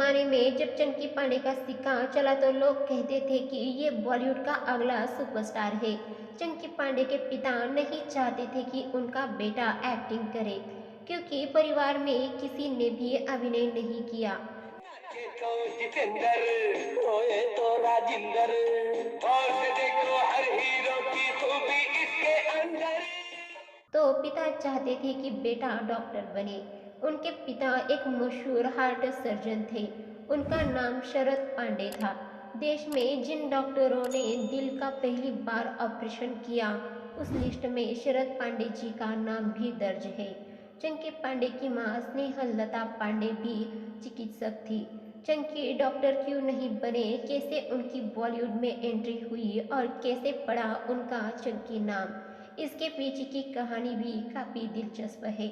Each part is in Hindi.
जमाने में जब चंकी पांडे का सिक्का चला तो लोग कहते थे कि ये बॉलीवुड का अगला सुपरस्टार है। चंकी पांडे के पिता नहीं चाहते थे कि उनका बेटा एक्टिंग करे, क्योंकि परिवार में किसी ने भी अभिनय नहीं किया। ये तो जितेंद्र, ओए तो राजिंदर, और से देखो हर हीरो की खूबी इसके अंदर। तो पिता चाहते थे कि बेटा डॉक्टर बने। उनके पिता एक मशहूर हार्ट सर्जन थे। उनका नाम शरद पांडे था। देश में जिन डॉक्टरों ने दिल का पहली बार ऑपरेशन किया, उस लिस्ट में शरद पांडे जी का नाम भी दर्ज है। चंकी पांडे की मां स्नेहलता पांडे भी चिकित्सक थी। चंकी डॉक्टर क्यों नहीं बने, कैसे उनकी बॉलीवुड में एंट्री हुई और कैसे पड़ा उनका चंकी नाम, इसके पीछे की कहानी भी काफी दिलचस्प है।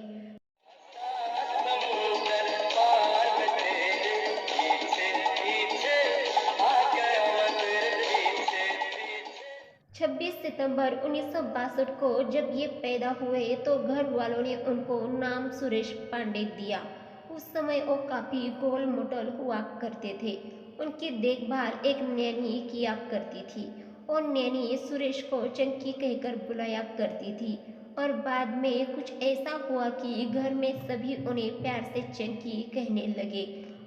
समुंदर पार में तेरे पीछे पीछे आ गया मैं तेरे पीछे पीछे। 26 सितंबर 1962 को जब ये पैदा हुए तो घर वालों ने उनको नाम सुरेश पांडे दिया। उस समय वो काफी गोल मोटल हुआ करते थे। उनकी देखभाल एक नैनी किया करती थी और नैनी सुरेश को चंकी कहकर बुलाया करती थी। और बाद में कुछ ऐसा हुआ कि घर में सभी उन्हें प्यार से चंकी कहने लगे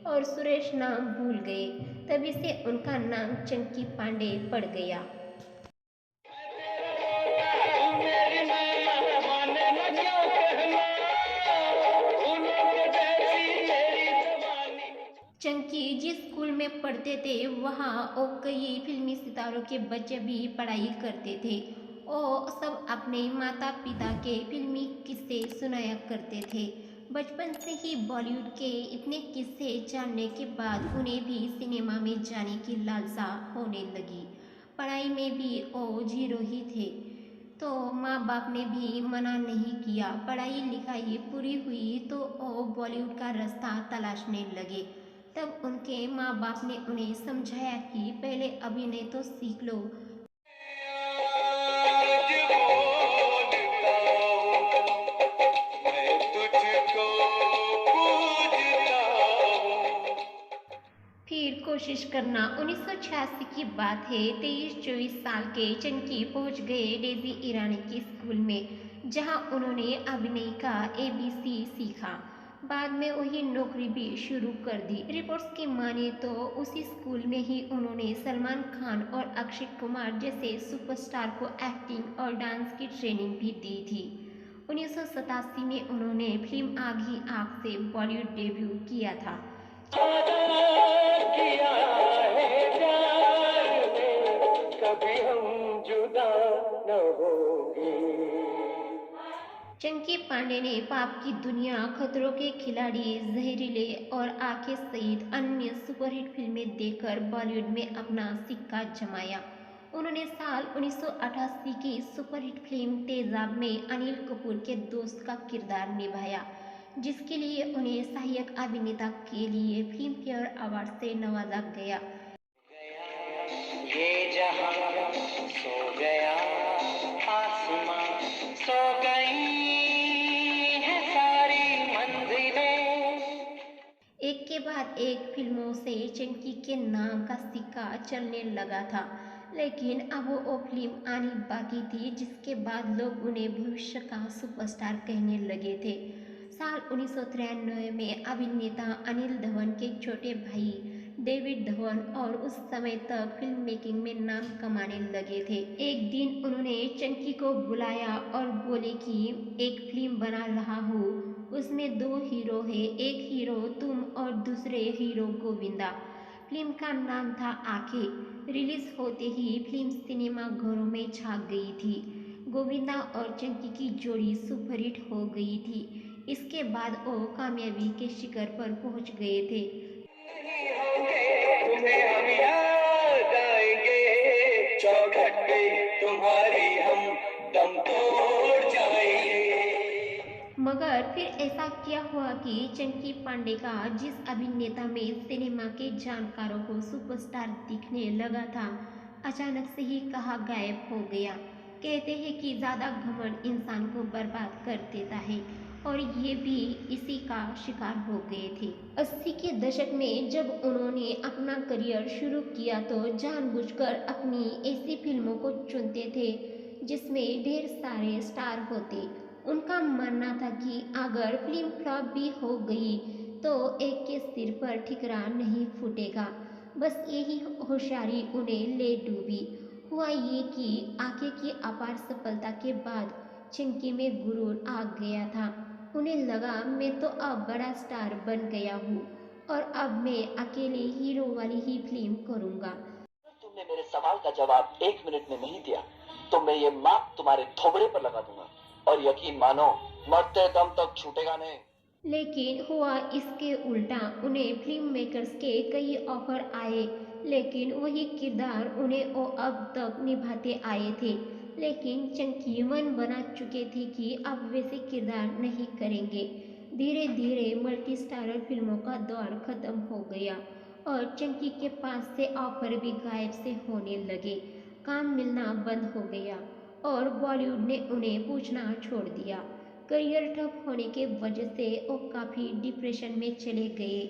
और सुरेश नाम भूल गए। तभी से उनका नाम चंकी पांडे पड़ गया। तू मेरी मां माने न क्यों कहना, फूलों के जैसी तेरी जवानी। चंकी जिस स्कूल में पढ़ते थे वहाँ और कई फिल्मी सितारों के बच्चे भी पढ़ाई करते थे। वो सब अपने माता पिता के फिल्मी किस्से सुनाया करते थे। बचपन से ही बॉलीवुड के इतने किस्से जानने के बाद उन्हें भी सिनेमा में जाने की लालसा होने लगी। पढ़ाई में भी वो जीरो ही थे, तो माँ बाप ने भी मना नहीं किया। पढ़ाई लिखाई पूरी हुई तो वो बॉलीवुड का रास्ता तलाशने लगे। तब उनके माँ बाप ने उन्हें समझाया कि पहले अभिनय तो सीख लो। आज बोलता हूँ मैं तुझको पूजता हूँ। फिर कोशिश करना। 1986 की बात है। 23-24 साल के चंकी पहुंच गए डेजी ईरानी के स्कूल में, जहां उन्होंने अभिनय का ABC सीखा। बाद में वही नौकरी भी शुरू कर दी। रिपोर्ट्स की माने तो उसी स्कूल में ही उन्होंने सलमान खान और अक्षय कुमार जैसे सुपरस्टार को एक्टिंग और डांस की ट्रेनिंग भी दी थी। 1987 में उन्होंने फिल्म आग ही आग से बॉलीवुड डेब्यू किया था। किया है प्यार में कभी हम जुदा न होंगे। चंकी पांडे ने पाप की दुनिया, खतरों के खिलाड़ी, जहरीले और आंखें सहित अन्य सुपरहिट फिल्में देकर बॉलीवुड में अपना सिक्का जमाया। उन्होंने साल 1988 की सुपरहिट फिल्म तेजाब में अनिल कपूर के दोस्त का किरदार निभाया, जिसके लिए उन्हें सहायक अभिनेता के लिए फिल्म फेयर अवार्ड से नवाजा गया। ये जहां सो गया, आसमां सो गई है सारी मंजिलें। एक के बाद एक फिल्मों से चंकी के नाम का सिक्का चलने लगा था, लेकिन अब वो फिल्म आनी बाकी थी जिसके बाद लोग उन्हें भविष्य का सुपरस्टार कहने लगे थे। साल 1993 में अभिनेता अनिल धवन के छोटे भाई डेविड धवन और उस समय तक फिल्म मेकिंग में नाम कमाने लगे थे। एक दिन उन्होंने चंकी को बुलाया और बोले कि एक फिल्म बना रहा हूँ, उसमें दो हीरो है, एक हीरो तुम और दूसरे हीरो गोविंदा। फिल्म का नाम था आंखें। रिलीज होते ही फिल्म सिनेमा घरों में छा गई थी। गोविंदा और चंकी की जोड़ी सुपरहिट हो गई थी। इसके बाद वो कामयाबी के शिखर पर पहुंच गए थे। नहीं होंगे तुम्हें हम याद आएंगे, चौखट पे तुम्हारी हम दम तोड़ जाएंगे। मगर फिर ऐसा क्या हुआ कि चंकी पांडे का जिस अभिनेता में सिनेमा के जानकारों को सुपरस्टार दिखने लगा था, अचानक से ही कहाँ गायब हो गया। कहते हैं कि ज़्यादा घमंड इंसान को बर्बाद कर देता है और ये भी इसी का शिकार हो गए थे। 80 के दशक में जब उन्होंने अपना करियर शुरू किया तो जानबूझकर अपनी ऐसी फिल्मों को चुनते थे जिसमें ढेर सारे स्टार होते। उनका मानना था कि अगर फिल्म फ्लॉप भी हो गई तो एक के सिर पर ठिकरा नहीं फूटेगा। बस यही होशियारी उन्हें ले डूबी। हुआ ये कि आगे की अपार सफलता के बाद चिंकी में गुरूर आ गया था। उन्हें लगा मैं तो अब बड़ा स्टार बन गया हूँ और अब मैं अकेले हीरो वाली ही फिल्म करूँगा। तुमने मेरे सवाल का जवाब 1 मिनट में नहीं दिया तो मैं ये माप तुम्हारे थोबड़े पर लगा दूंगा और यकीन मानो मरते दम तक छूटेगा नहीं। लेकिन हुआ इसके उल्टा। उन्हें फिल्म मेकर्स के कई ऑफर आए लेकिन वही किरदार उन्हें वो अब तक निभाते आए थे। लेकिन चंकी मन बना चुके थे कि अब वैसे किरदार नहीं करेंगे। धीरे धीरे मल्टी स्टारर फिल्मों का दौर खत्म हो गया और चंकी के पास से ऑफर भी गायब से होने लगे। काम मिलना बंद हो गया और बॉलीवुड ने उन्हें पूछना छोड़ दिया। करियर ठप होने के वजह से वो काफ़ी डिप्रेशन में चले गए।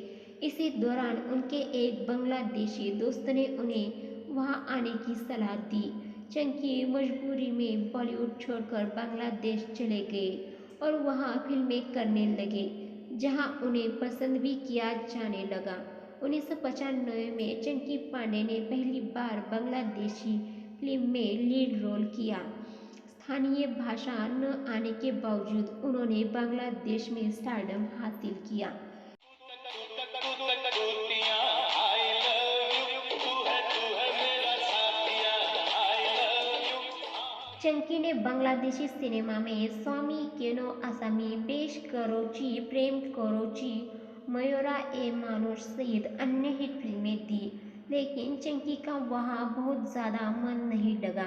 इसी दौरान उनके एक बांग्लादेशी दोस्त ने उन्हें वहां आने की सलाह दी। चंकी मजबूरी में बॉलीवुड छोड़कर बांग्लादेश चले गए और वहां फिल्में करने लगे जहां उन्हें पसंद भी किया जाने लगा। 1995 में चंकी पांडे ने पहली बार बांग्लादेशी फिल्म में लीड रोल किया। स्थानीय भाषा न आने के बावजूद उन्होंने बांग्लादेश में स्टारडम हासिल किया। चंकी ने बांग्लादेशी सिनेमा में स्वामी केनो आसामी, बेश करोची, प्रेम करोची, मयोरा ए मानुष सहित अन्य हिट फिल्में दी। लेकिन चंकी का वहाँ बहुत ज़्यादा मन नहीं लगा।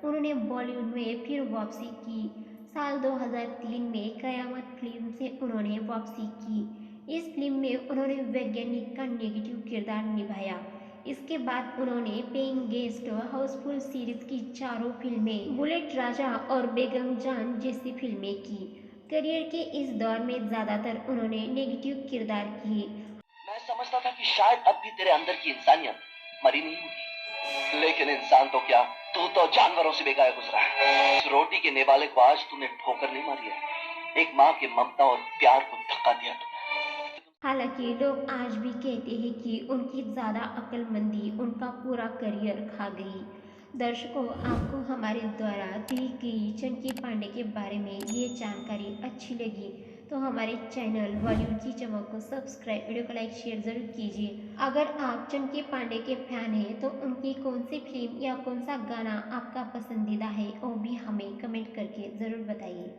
उन्होंने बॉलीवुड में फिर वापसी की। साल 2003 में कयामत फिल्म से उन्होंने वापसी की। इस फिल्म में उन्होंने वैज्ञानिक का नेगेटिव किरदार निभाया। इसके बाद उन्होंने पेइंग गेस्ट, हाउसफुल सीरीज की चारों फिल्में, बुलेट राजा और बेगम जान जैसी फिल्में की। करियर के इस दौर में ज्यादातर उन्होंने नेगेटिव किरदार किए। मैं समझता था कि शायद अब भी तेरे अंदर की इंसानियत मरी नहीं होगी, लेकिन इंसान तो क्या, तू तो जानवरों से बेगाया गुजरा है। उस रोटी के नेवाले को आज तूने ठोकर नहीं मारी है, एक माँ के ममता और प्यार को धक्का दिया तूने। हालांकि लोग आज भी कहते हैं कि उनकी ज़्यादा अक्लमंदी उनका पूरा करियर खा गई। दर्शकों, आपको हमारे द्वारा दी गई चंकी पांडे के बारे में ये जानकारी अच्छी लगी तो हमारे चैनल बॉलीवुड की चमक को सब्सक्राइब, वीडियो को लाइक शेयर ज़रूर कीजिए। अगर आप चंकी पांडे के फैन हैं तो उनकी कौन सी फिल्म या कौन सा गाना आपका पसंदीदा है वो भी हमें कमेंट करके ज़रूर बताइए।